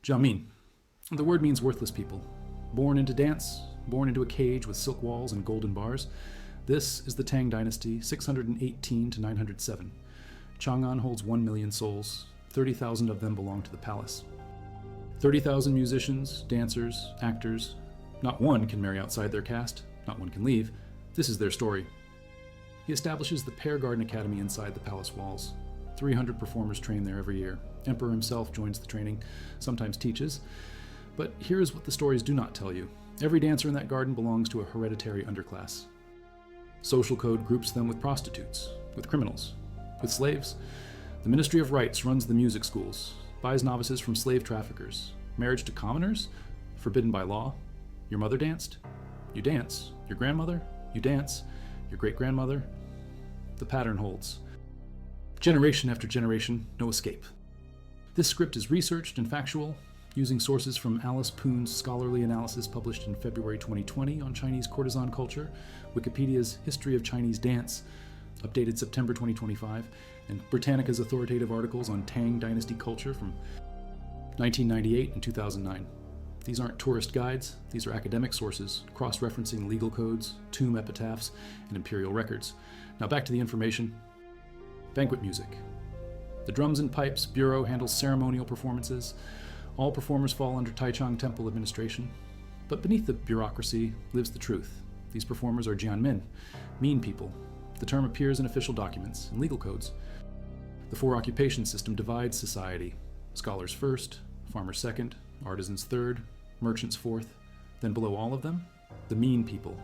Jiamin. The word means worthless people. Born into dance, born into a cage with silk walls and golden bars. This is the Tang Dynasty, 618 to 907. Chang'an holds 1 million souls. 30,000 of them belong to the palace. 30,000 musicians, dancers, actors. Not one can marry outside their caste. Not one can leave. This is their story. He establishes the Pear Garden Academy inside the palace walls. 300 performers train there every year. Emperor himself joins the training, sometimes teaches. But here is what the stories do not tell you. Every dancer in that garden belongs to a hereditary underclass. Social code groups them with prostitutes, with criminals, with slaves. The Ministry of Rights runs the music schools, buys novices from slave traffickers. Marriage to commoners? Forbidden by law. Your mother danced? You dance. Your grandmother? You dance. Your great-grandmother? The pattern holds. Generation after generation, no escape. This script is researched and factual, using sources from Alice Poon's scholarly analysis published in February 2020 on Chinese courtesan culture, Wikipedia's History of Chinese Dance, updated September 2025, and Britannica's authoritative articles on Tang Dynasty culture from 1998 and 2009. These aren't tourist guides, these are academic sources, cross-referencing legal codes, tomb epitaphs, and imperial records. Now back to the information. Banquet music. The Drums and Pipes Bureau handles ceremonial performances. All performers fall under Taichung Temple administration. But beneath the bureaucracy lives the truth. These performers are jianmin, mean people. The term appears in official documents and legal codes. The four-occupation system divides society. Scholars first, farmers second, artisans third, merchants fourth. Then below all of them, the mean people.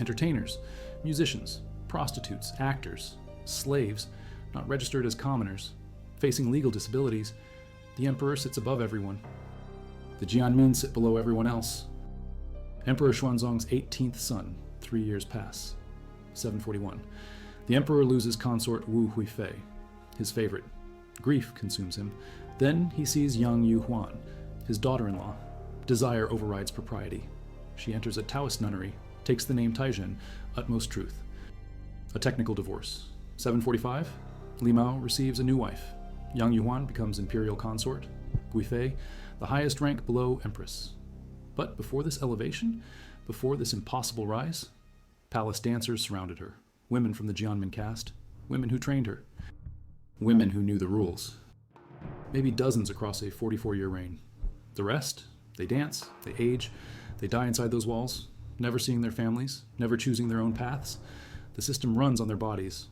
Entertainers, musicians, prostitutes, actors, slaves, not registered as commoners, facing legal disabilities. The emperor sits above everyone. The jianmin sit below everyone else. Emperor Xuanzong's 18th son, 3 years pass. 741. The emperor loses consort Wu Huifei, his favorite. Grief consumes him. Then he sees young Yu Huan, his daughter-in-law. Desire overrides propriety. She enters a Taoist nunnery, takes the name Taizhen, utmost truth. A technical divorce. 745. Li Mao receives a new wife. Young Yuan becomes imperial consort. Guifei, the highest rank below empress. But before this elevation, before this impossible rise, palace dancers surrounded her. Women from the Jianmin caste. Women who trained her. Women who knew the rules. Maybe dozens across a 44-year reign. The rest, they dance, they age, they die inside those walls, never seeing their families, never choosing their own paths. The system runs on their bodies.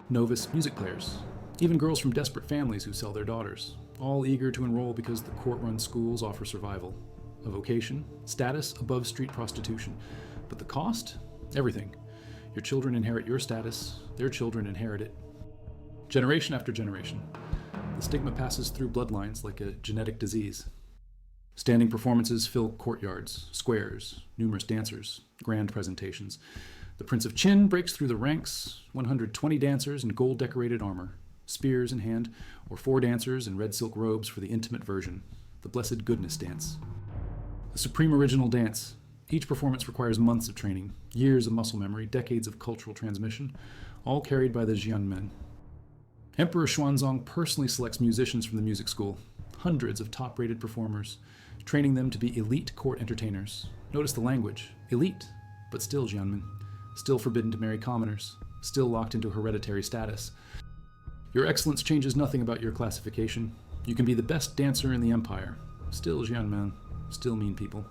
Novice music players, even girls from desperate families who sell their daughters, all eager to enroll because the court-run schools offer survival. A vocation, status above street prostitution. But the cost? Everything. Your children inherit your status, their children inherit it. Generation after generation. The stigma passes through bloodlines like a genetic disease. Standing performances fill courtyards, squares, numerous dancers, grand presentations. The Prince of Qin breaks through the ranks, 120 dancers in gold-decorated armor, spears in hand, or 4 dancers in red silk robes for the intimate version, the Blessed Goodness Dance. The supreme original dance. Each performance requires months of training, years of muscle memory, decades of cultural transmission, all carried by the jianmen. Emperor Xuanzong personally selects musicians from the music school, hundreds of top-rated performers, training them to be elite court entertainers. Notice the language, elite, but still jianmen, still forbidden to marry commoners, still locked into hereditary status. Your excellence changes nothing about your classification. You can be the best dancer in the empire, still jianmen, still mean people.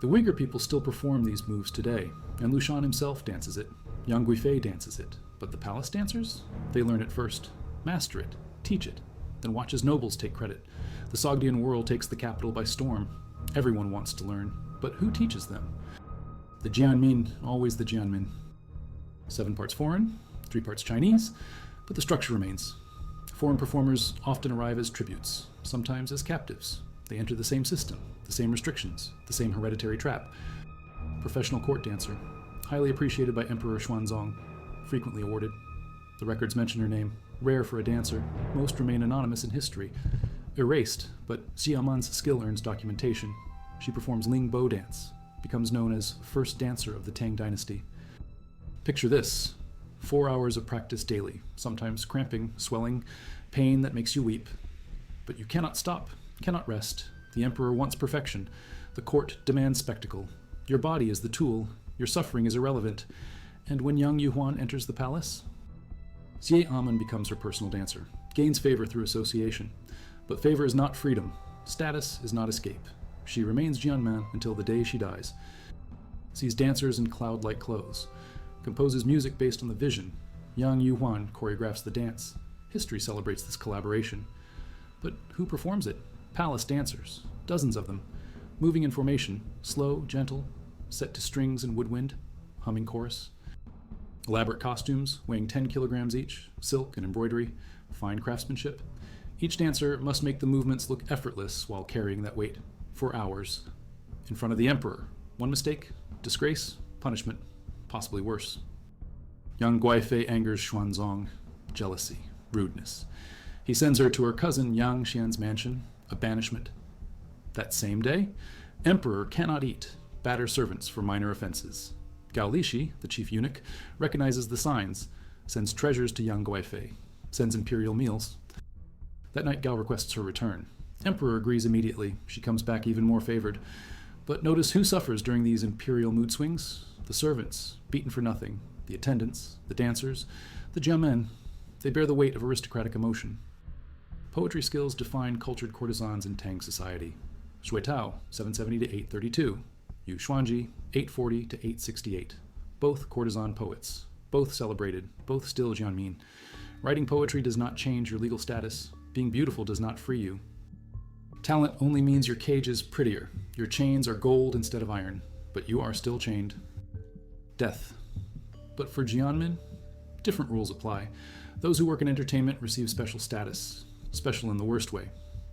The Uyghur people still perform these moves today, and Lushan himself dances it. Yang Guifei dances it, but the palace dancers? They learn it first, master it, teach it, then watch as nobles take credit. The Sogdian world takes the capital by storm. Everyone wants to learn, but who teaches them? The jianmin, always the jianmin. 7 parts foreign, 3 parts Chinese, but the structure remains. Foreign performers often arrive as tributes, sometimes as captives. They enter the same system, the same restrictions, the same hereditary trap. Professional court dancer, highly appreciated by Emperor Xuanzong, frequently awarded. The records mention her name, rare for a dancer, most remain anonymous in history. Erased, but Xiaoman's skill earns documentation. She performs Ling Bo dance, becomes known as first dancer of the Tang Dynasty. Picture this, 4 hours of practice daily, sometimes cramping, swelling, pain that makes you weep. But you cannot stop. cannot rest. The emperor wants perfection. The court demands spectacle. Your body is the tool. Your suffering is irrelevant. And when young Yuhuan enters the palace, Xie Amen becomes her personal dancer, gains favor through association. But favor is not freedom. Status is not escape. She remains Jianman until the day she dies. Sees dancers in cloud-like clothes. Composes music based on the vision. Young Yuhuan choreographs the dance. History celebrates this collaboration. But who performs it? Palace dancers. Dozens of them. Moving in formation. Slow, gentle, set to strings and woodwind. Humming chorus. Elaborate costumes, weighing 10 kilograms each. Silk and embroidery. Fine craftsmanship. Each dancer must make the movements look effortless while carrying that weight. For hours. In front of the emperor. One mistake, disgrace, punishment, possibly worse. Young Guaifei angers Xuanzong. Jealousy, rudeness. He sends her to her cousin Yang Xian's mansion, a banishment. That same day, emperor cannot eat, batter servants for minor offenses. Gao Lishi, the chief eunuch, recognizes the signs, sends treasures to young Guaifei, sends imperial meals. That night Gao requests her return. Emperor agrees immediately. She comes back even more favored. But notice who suffers during these imperial mood swings? The servants, beaten for nothing. The attendants, the dancers, the jiamen. They bear the weight of aristocratic emotion. Poetry skills define cultured courtesans in Tang society. Shui Tao, 770 to 832. Yu Xuanji, 840 to 868. Both courtesan poets. Both celebrated. Both still Jianmin. Writing poetry does not change your legal status. Being beautiful does not free you. Talent only means your cage is prettier. Your chains are gold instead of iron. But you are still chained. Death. But for Jianmin, different rules apply. Those who work in entertainment receive special status. Special in the worst way.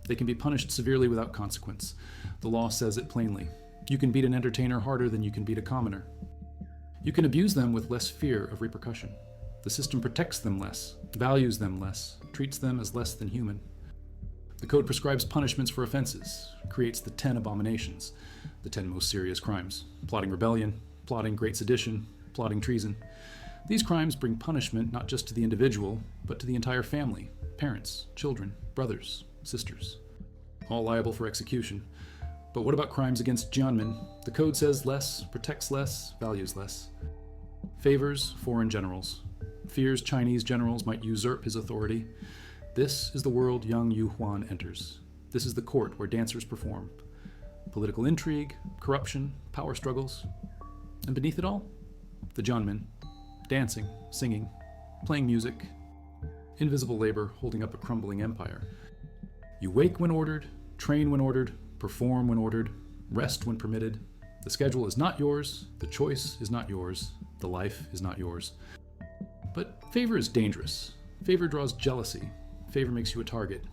They can be punished severely without consequence. The law says it plainly. You can beat an entertainer harder than you can beat a commoner. You can abuse them with less fear of repercussion. The system protects them less, values them less, treats them as less than human. The code prescribes punishments for offenses, creates the 10 abominations, the 10 most serious crimes: plotting rebellion, plotting great sedition, plotting treason. These crimes bring punishment not just to the individual, but to the entire family, parents, children, brothers, sisters, all liable for execution. But what about crimes against Jianmin? The code says less, protects less, values less. Favors foreign generals. Fears Chinese generals might usurp his authority. This is the world young Yuhuan enters. This is the court where dancers perform. Political intrigue, corruption, power struggles. And beneath it all, the Jianmin, dancing, singing, playing music, invisible labor holding up a crumbling empire. You wake when ordered, train when ordered, perform when ordered, rest when permitted. The schedule is not yours, the choice is not yours, the life is not yours. But favor is dangerous. Favor draws jealousy. Favor makes you a target.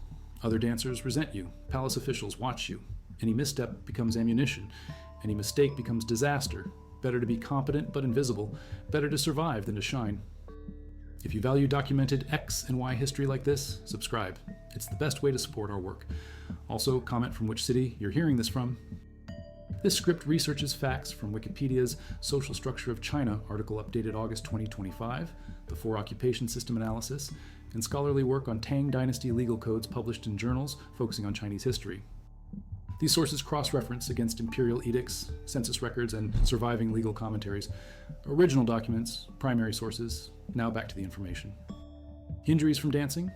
Other dancers resent you. Palace officials watch you. Any misstep becomes ammunition. Any mistake becomes disaster. Better to be competent but invisible. Better to survive than to shine. If you value documented X and Y history like this, subscribe. It's the best way to support our work. Also, comment from which city you're hearing this from. This script researches facts from Wikipedia's Social Structure of China article updated August 2025, the 4 occupation system analysis, and scholarly work on Tang Dynasty legal codes published in journals focusing on Chinese history. These sources cross-reference against imperial edicts, census records, and surviving legal commentaries. Original documents, primary sources, now back to the information. Injuries from dancing?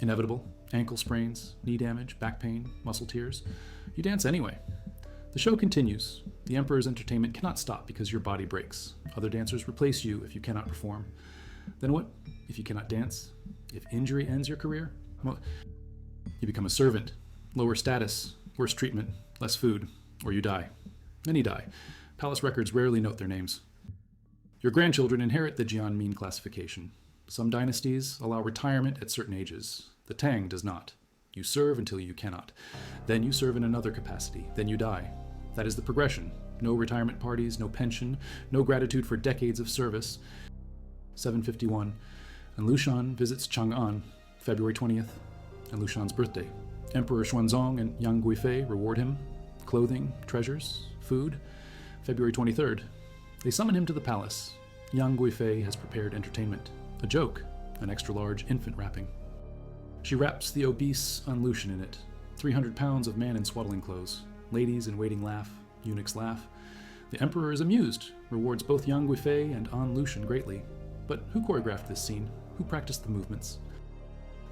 Inevitable. Ankle sprains, knee damage, back pain, muscle tears. You dance anyway. The show continues. The Emperor's entertainment cannot stop because your body breaks. Other dancers replace you if you cannot perform. Then what if you cannot dance? If injury ends your career? Well, you become a servant. Lower status, worse treatment, less food, or you die. Many die. Palace records rarely note their names. Your grandchildren inherit the Jianmin classification. Some dynasties allow retirement at certain ages. The Tang does not. You serve until you cannot. Then you serve in another capacity. Then you die. That is the progression. No retirement parties, no pension, no gratitude for decades of service. 751. And Lushan visits Chang'an, February 20th, and Lushan's birthday. Emperor Xuanzong and Yang Guifei reward him. Clothing, treasures, food. February 23rd. They summon him to the palace. Yang Guifei has prepared entertainment. A joke, an extra-large infant wrapping. She wraps the obese An Lushan in it. 300 pounds of man in swaddling clothes. Ladies in waiting laugh, eunuchs laugh. The emperor is amused, rewards both Yang Guifei and An Lushan greatly. But who choreographed this scene? Who practiced the movements?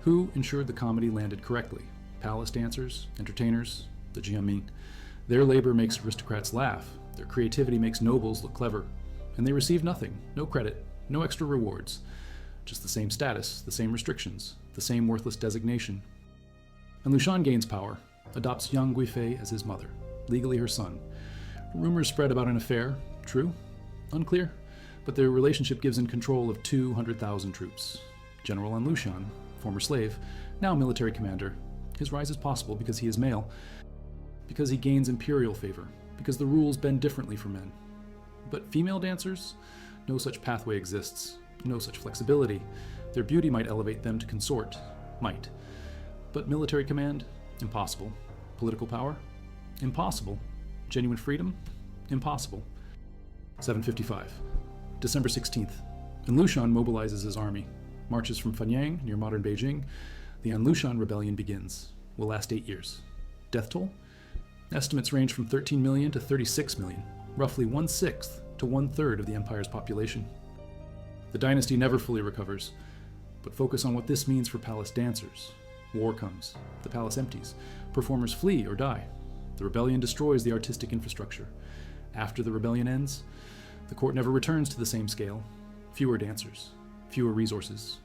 Who ensured the comedy landed correctly? Palace dancers, entertainers, the Jianmin. Their labor makes aristocrats laugh, their creativity makes nobles look clever, and they receive nothing, no credit, no extra rewards. Just the same status, the same restrictions, the same worthless designation. And Lushan gains power, adopts Yang Guifei as his mother, legally her son. Rumors spread about an affair, true? Unclear, but their relationship gives him control of 200,000 troops. General An Lushan, former slave, now military commander. His rise is possible because he is male, because he gains imperial favor, because the rules bend differently for men. But female dancers? No such pathway exists, no such flexibility. Their beauty might elevate them to consort, might. But military command? Impossible. Political power? Impossible. Genuine freedom? Impossible. 755. December 16th. An Lushan mobilizes his army, marches from Fanyang, near modern Beijing. The An Lushan rebellion begins. Will last 8 years. Death toll? Estimates range from 13 million to 36 million, roughly 1/6 to 1/3 of the empire's population. The dynasty never fully recovers, but focus on what this means for palace dancers. War comes. The palace empties. Performers flee or die. The rebellion destroys the artistic infrastructure. After the rebellion ends, the court never returns to the same scale. Fewer dancers, fewer resources,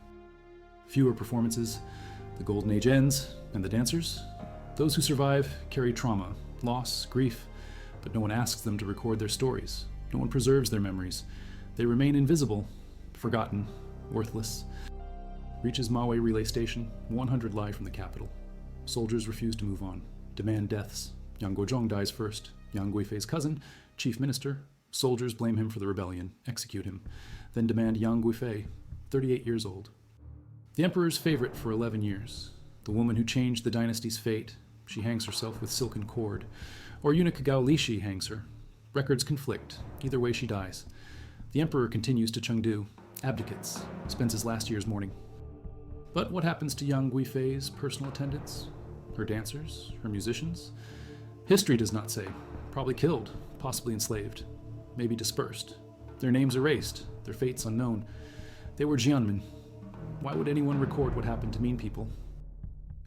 fewer performances. The golden age ends, and the dancers? Those who survive carry trauma, loss, grief, but no one asks them to record their stories. No one preserves their memories. They remain invisible, forgotten, worthless. Reaches Maui relay station, 100 lie from the capital. Soldiers refuse to move on, demand deaths. Yang Guozhong dies first. Yang Guifei's cousin, chief minister. Soldiers blame him for the rebellion, execute him, then demand Yang Guifei, 38 years old. The emperor's favorite for 11 years. The woman who changed the dynasty's fate. She hangs herself with silken cord. Or eunuch Gao Lishi hangs her. Records conflict. Either way she dies. The emperor continues to Chengdu, abdicates, spends his last year's mourning. But what happens to Yang Guifei's personal attendants? Her dancers? Her musicians? History does not say. Probably killed, possibly enslaved, maybe dispersed. Their names erased, their fates unknown. They were Jianmin. Why would anyone record what happened to mean people?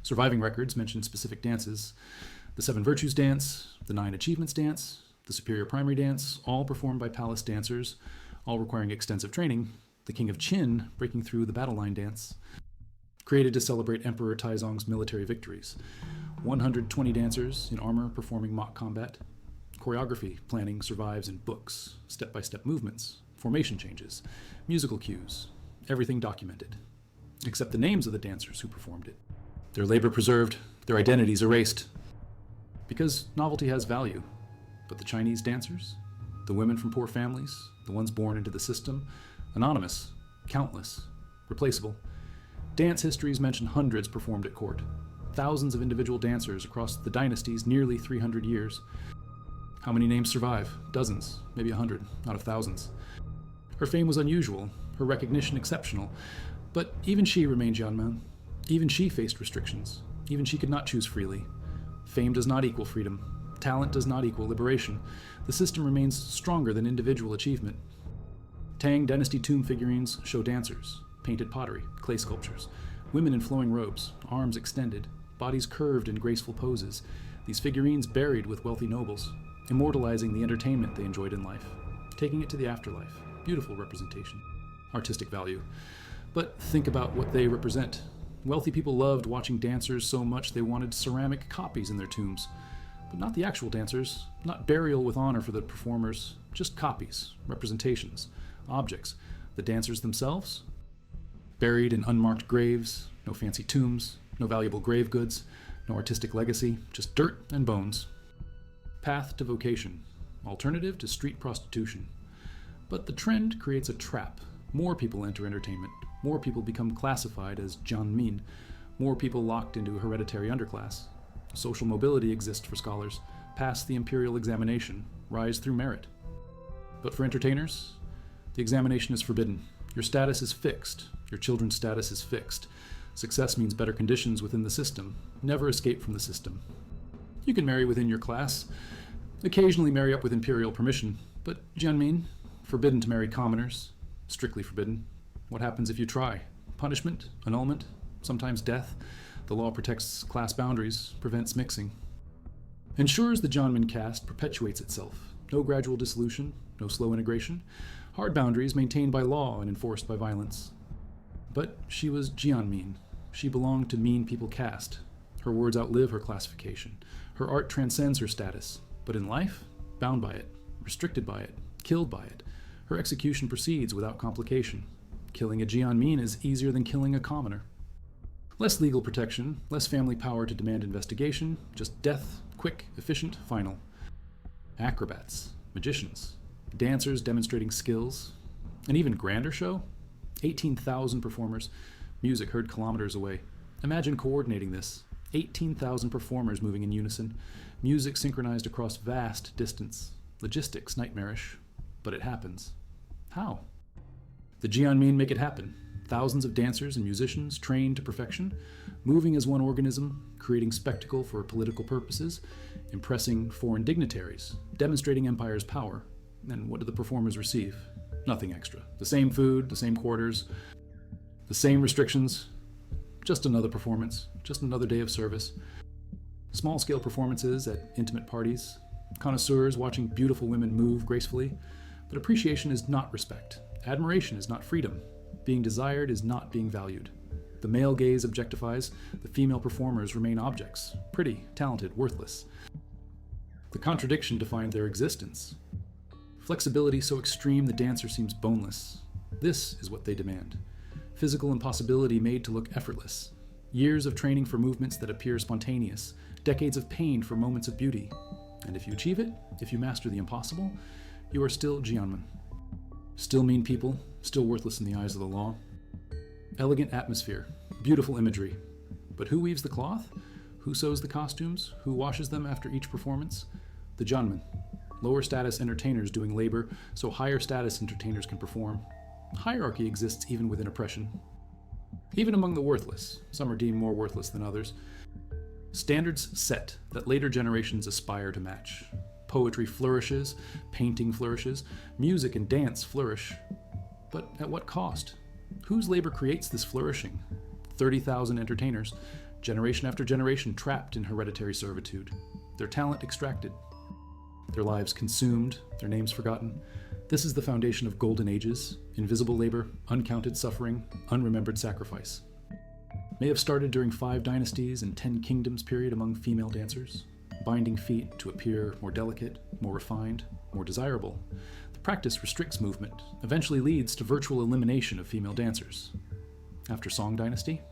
Surviving records mention specific dances. The 7 Virtues dance, the 9 Achievements dance, the Superior Primary dance, all performed by palace dancers, all requiring extensive training. The King of Qin breaking through the battle line dance. Created to celebrate Emperor Taizong's military victories. 120 dancers in armor performing mock combat. Choreography planning survives in books, step-by-step movements, formation changes, musical cues, everything documented, except the names of the dancers who performed it. Their labor preserved, their identities erased. Because novelty has value. But the Chinese dancers? The women from poor families? The ones born into the system? Anonymous, countless, replaceable. Dance histories mention hundreds performed at court. Thousands of individual dancers across the dynasty's nearly 300 years. How many names survive? Dozens, maybe 100, out of thousands. Her fame was unusual, her recognition exceptional, but even she remained Jianmen. Even she faced restrictions. Even she could not choose freely. Fame does not equal freedom. Talent does not equal liberation. The system remains stronger than individual achievement. Tang Dynasty tomb figurines show dancers, painted pottery, clay sculptures, women in flowing robes, arms extended, bodies curved in graceful poses, these figurines buried with wealthy nobles, immortalizing the entertainment they enjoyed in life, taking it to the afterlife. Beautiful representation. Artistic value. But think about what they represent. Wealthy people loved watching dancers so much they wanted ceramic copies in their tombs. But not the actual dancers, not burial with honor for the performers, just copies, representations, objects. The dancers themselves? Buried in unmarked graves, no fancy tombs, no valuable grave goods, no artistic legacy, just dirt and bones. Path to vocation, alternative to street prostitution. But the trend creates a trap. More people enter entertainment. More people become classified as Jianmin. More people locked into a hereditary underclass. Social mobility exists for scholars. Pass the imperial examination. Rise through merit. But for entertainers, the examination is forbidden. Your status is fixed. Your children's status is fixed. Success means better conditions within the system. Never escape from the system. You can marry within your class, occasionally marry up with imperial permission, but Jianmin, forbidden to marry commoners, strictly forbidden. What happens if you try? Punishment, annulment, sometimes death. The law protects class boundaries, prevents mixing. Ensures the Jianmin caste perpetuates itself. No gradual dissolution, no slow integration. Hard boundaries maintained by law and enforced by violence. But she was Jianmin. She belonged to mean people caste. Her words outlive her classification. Her art transcends her status. But in life, bound by it, restricted by it, killed by it. Her execution proceeds without complication. Killing a Jianmin is easier than killing a commoner. Less legal protection, less family power to demand investigation, just death, quick, efficient, final. Acrobats, magicians, dancers demonstrating skills. An even grander show? 18,000 performers, music heard kilometers away. Imagine coordinating this. 18,000 performers moving in unison, music synchronized across vast distance. Logistics nightmarish, but it happens. How? The Jianmin make it happen. Thousands of dancers and musicians trained to perfection, moving as one organism, creating spectacle for political purposes, impressing foreign dignitaries, demonstrating empire's power. And what do the performers receive? Nothing extra. The same food, the same quarters, the same restrictions. Just another performance, just another day of service. Small-scale performances at intimate parties, connoisseurs watching beautiful women move gracefully. But appreciation is not respect. Admiration is not freedom. Being desired is not being valued. The male gaze objectifies, the female performers remain objects, pretty, talented, worthless. The contradiction defined their existence. Flexibility so extreme the dancer seems boneless. This is what they demand. Physical impossibility made to look effortless. Years of training for movements that appear spontaneous. Decades of pain for moments of beauty. And if you achieve it, if you master the impossible, you are still Jianmin. Still mean people, still worthless in the eyes of the law. Elegant atmosphere, beautiful imagery. But who weaves the cloth? Who sews the costumes? Who washes them after each performance? The Jianmin. Lower status entertainers doing labor so higher status entertainers can perform. Hierarchy exists even within oppression. Even among the worthless, some are deemed more worthless than others. Standards set that later generations aspire to match. Poetry flourishes, painting flourishes, music and dance flourish. But at what cost? Whose labor creates this flourishing? 30,000 entertainers, generation after generation trapped in hereditary servitude, their talent extracted, their lives consumed, their names forgotten. This is the foundation of golden ages, invisible labor, uncounted suffering, unremembered sacrifice. May have started during 5 dynasties and 10 kingdoms period among female dancers, binding feet to appear more delicate, more refined, more desirable. The practice restricts movement, eventually leads to virtual elimination of female dancers. After Song Dynasty,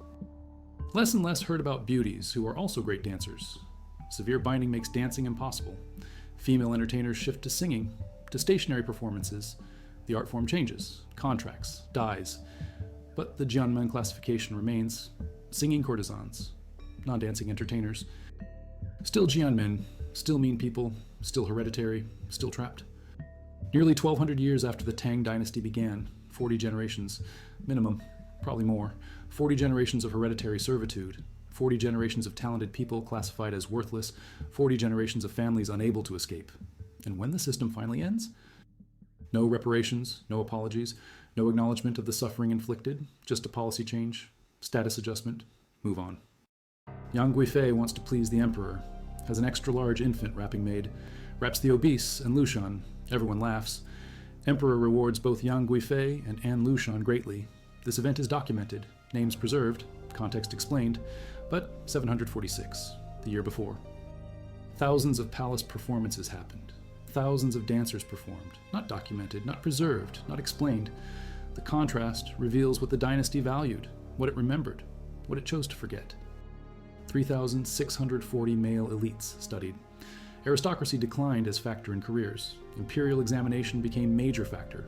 less and less heard about beauties who are also great dancers. Severe binding makes dancing impossible. Female entertainers shift to singing, to stationary performances. The art form changes, contracts, dies. But the Jianmen classification remains. Singing courtesans, non-dancing entertainers. Still Jianmen, still mean people, still hereditary, still trapped. Nearly 1,200 years after the Tang Dynasty began, 40 generations, minimum, probably more, 40 generations of hereditary servitude, 40 generations of talented people classified as worthless, 40 generations of families unable to escape. And when the system finally ends? No reparations, no apologies, no acknowledgement of the suffering inflicted, just a policy change, status adjustment, move on. Yang Guifei wants to please the emperor, has an extra-large infant wrapping maid, wraps the obese and Lushan. Everyone laughs. Emperor rewards both Yang Guifei and An Lushan greatly. This event is documented, names preserved, context explained, but 746, the year before. Thousands of palace performances happened. Thousands of dancers performed, not documented, not preserved, not explained. The contrast reveals what the dynasty valued, what it remembered, what it chose to forget. 3,640 male elites studied. Aristocracy declined as factor in careers. Imperial examination became major factor.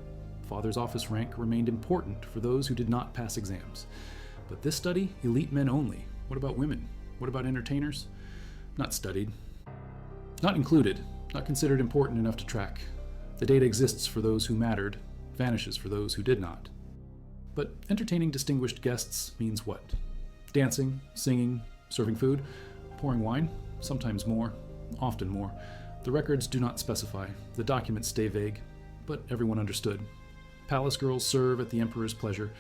Father's office rank remained important for those who did not pass exams. But this study, elite men only. What about women? What about entertainers? Not studied. Not included. Not considered important enough to track. The data exists for those who mattered, vanishes for those who did not. But entertaining distinguished guests means what? Dancing, singing, serving food, pouring wine, sometimes more, often more. The records do not specify, the documents stay vague, but everyone understood. Palace girls serve at the emperor's pleasure.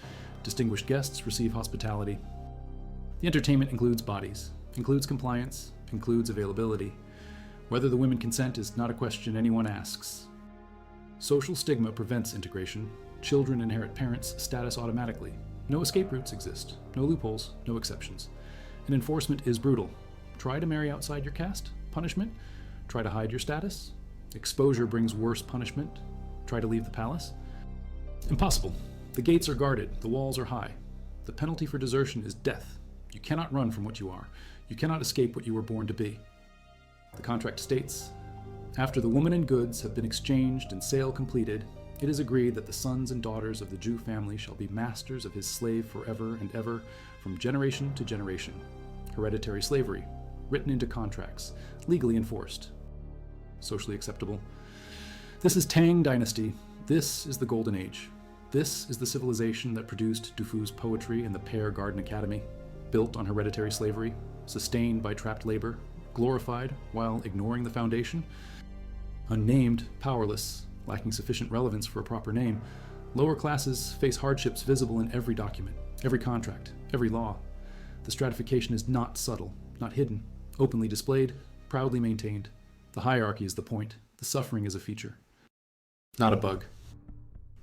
Distinguished guests receive hospitality. The entertainment includes bodies, includes compliance, includes availability. Whether the women consent is not a question anyone asks. Social stigma prevents integration. Children inherit parents' status automatically. No escape routes exist, no loopholes, no exceptions. And enforcement is brutal. Try to marry outside your caste? Punishment? Try to hide your status? Exposure brings worse punishment. Try to leave the palace? Impossible. The gates are guarded, the walls are high. The penalty for desertion is death. You cannot run from what you are. You cannot escape what you were born to be. The contract states, after the woman and goods have been exchanged and sale completed, it is agreed that the sons and daughters of the Jew family shall be masters of his slave forever and ever, from generation to generation. Hereditary slavery, written into contracts, legally enforced. Socially acceptable. This is Tang Dynasty. This is the Golden Age. This is the civilization that produced Dufu's poetry and the Pear Garden Academy, built on hereditary slavery, sustained by trapped labor, glorified while ignoring the foundation. Unnamed, powerless, lacking sufficient relevance for a proper name, lower classes face hardships visible in every document, every contract, every law. The stratification is not subtle, not hidden, openly displayed, proudly maintained. The hierarchy is the point, the suffering is a feature. Not a bug.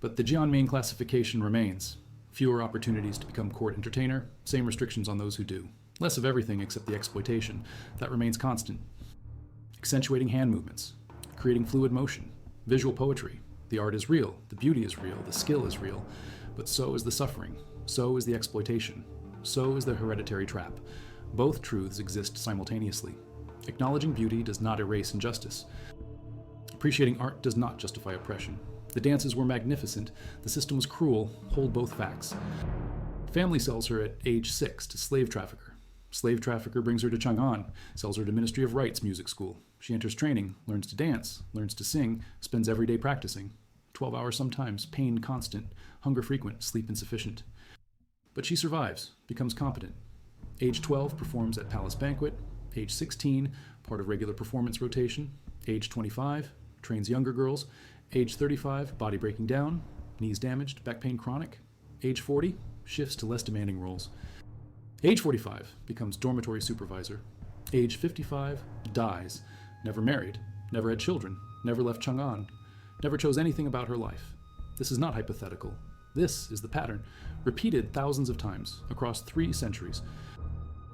But the Jianming classification remains. Fewer opportunities to become court entertainer, same restrictions on those who do. Less of everything except the exploitation. That remains constant. Accentuating hand movements, creating fluid motion, visual poetry. The art is real, the beauty is real, the skill is real, but so is the suffering, so is the exploitation, so is the hereditary trap. Both truths exist simultaneously. Acknowledging beauty does not erase injustice. Appreciating art does not justify oppression. The dances were magnificent, the system was cruel, hold both facts. Family sells her at age 6 to slave trafficker. Slave trafficker brings her to Chang'an, sells her to Ministry of Rights music school. She enters training, learns to dance, learns to sing, spends every day practicing. 12 hours sometimes, pain constant, hunger frequent, sleep insufficient. But she survives, becomes competent. Age 12, performs at Palace Banquet. Age 16, part of regular performance rotation. Age 25, trains younger girls. Age 35, body breaking down, knees damaged, back pain chronic. Age 40, shifts to less demanding roles. Age 45, becomes dormitory supervisor. Age 55, dies, never married, never had children, never left Chang'an, never chose anything about her life. This is not hypothetical. This is the pattern, repeated thousands of times across 3 centuries.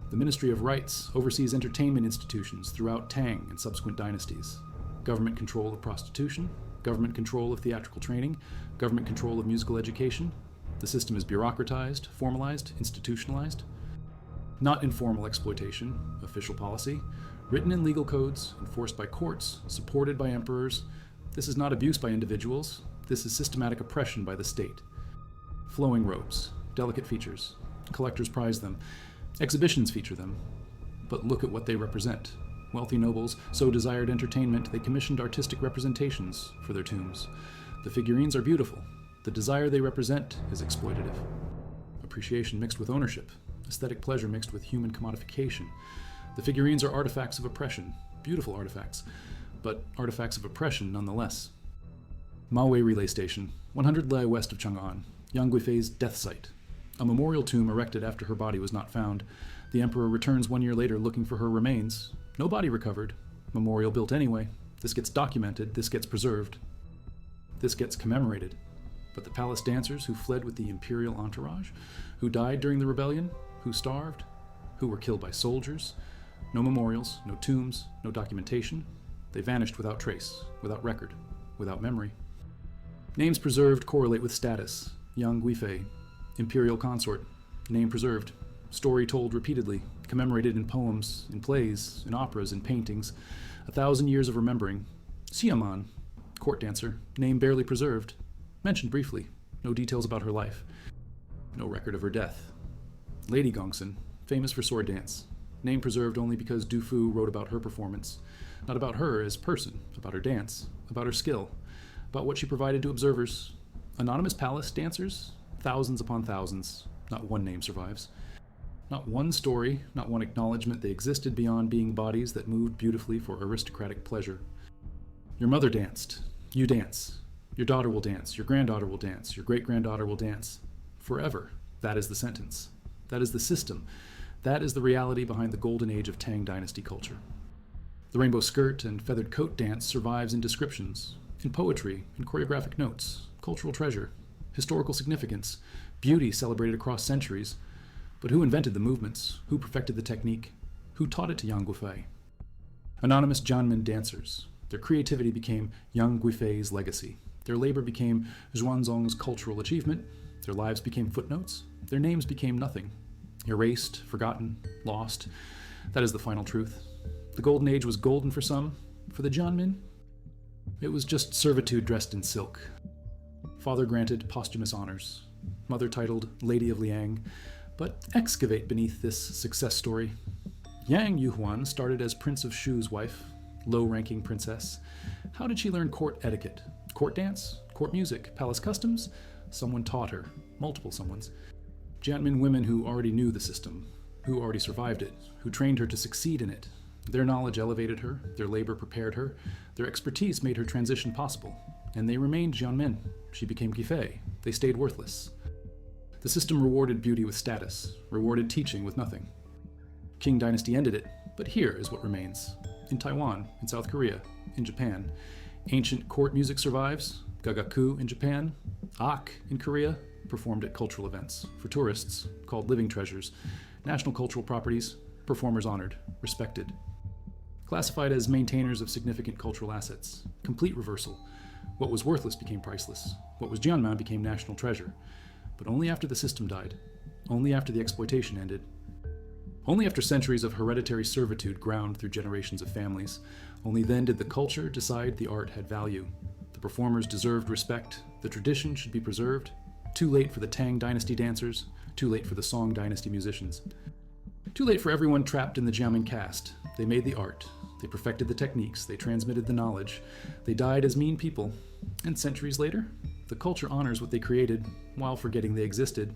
The Ministry of Rights oversees entertainment institutions throughout Tang and subsequent dynasties. Government control of prostitution, government control of theatrical training, government control of musical education. The system is bureaucratized, formalized, institutionalized. Not informal exploitation, official policy, written in legal codes, enforced by courts, supported by emperors. This is not abuse by individuals. This is systematic oppression by the state. Flowing robes, delicate features. Collectors prize them. Exhibitions feature them. But look at what they represent. Wealthy nobles so desired entertainment they commissioned artistic representations for their tombs. The figurines are beautiful. The desire they represent is exploitative. Appreciation mixed with ownership. Aesthetic pleasure mixed with human commodification. The figurines are artifacts of oppression. Beautiful artifacts. But artifacts of oppression nonetheless. Maowei Relay Station, 100 li west of Chang'an. Yang Guifei's death site. A memorial tomb erected after her body was not found. The emperor returns 1 year later looking for her remains. No body recovered. Memorial built anyway. This gets documented. This gets preserved. This gets commemorated. But the palace dancers who fled with the imperial entourage, who died during the rebellion, who starved, who were killed by soldiers, no memorials, no tombs, no documentation. They vanished without trace, without record, without memory. Names preserved correlate with status. Yang Guifei, imperial consort, name preserved. Story told repeatedly, commemorated in poems, in plays, in operas, in paintings. 1,000 years of remembering. Xiaman, court dancer, name barely preserved. Mentioned briefly, no details about her life. No record of her death. Lady Gongsun, famous for sword dance. Name preserved only because Du Fu wrote about her performance. Not about her as person, about her dance, about her skill, about what she provided to observers. Anonymous palace dancers, thousands upon thousands. Not one name survives. Not one story, not one acknowledgement they existed beyond being bodies that moved beautifully for aristocratic pleasure. Your mother danced. You dance. Your daughter will dance. Your granddaughter will dance. Your great-granddaughter will dance. Forever. That is the sentence. That is the system. That is the reality behind the golden age of Tang Dynasty culture. The rainbow skirt and feathered coat dance survives in descriptions, in poetry, in choreographic notes, cultural treasure, historical significance, beauty celebrated across centuries. But who invented the movements? Who perfected the technique? Who taught it to Yang Guifei? Anonymous Jianmin dancers. Their creativity became Yang Guifei's legacy. Their labor became Xuanzong's cultural achievement. Their lives became footnotes. Their names became nothing. Erased, forgotten, lost. That is the final truth. The golden age was golden for some. For the Jianmin, it was just servitude dressed in silk. Father granted posthumous honors. Mother titled Lady of Liang. But excavate beneath this success story. Yang Yuhuan started as Prince of Shu's wife, low-ranking princess. How did she learn court etiquette? Court dance? Court music? Palace customs? Someone taught her. Multiple someones. Jianmin women who already knew the system, who already survived it, who trained her to succeed in it. Their knowledge elevated her, their labor prepared her, their expertise made her transition possible. And they remained Jianmin. She became Guifei. They stayed worthless. The system rewarded beauty with status, rewarded teaching with nothing. Qing Dynasty ended it, but here is what remains. In Taiwan, in South Korea, in Japan, ancient court music survives, gagaku in Japan, ak in Korea, performed at cultural events, for tourists, called living treasures, national cultural properties, performers honored, respected. Classified as maintainers of significant cultural assets, complete reversal. What was worthless became priceless. What was Jianmen became national treasure. But only after the system died, only after the exploitation ended, only after centuries of hereditary servitude ground through generations of families, only then did the culture decide the art had value. The performers deserved respect, the tradition should be preserved. Too late for the Tang Dynasty dancers, too late for the Song Dynasty musicians. Too late for everyone trapped in the Jiamin caste. They made the art, they perfected the techniques, they transmitted the knowledge. They died as mean people, and centuries later, the culture honors what they created while forgetting they existed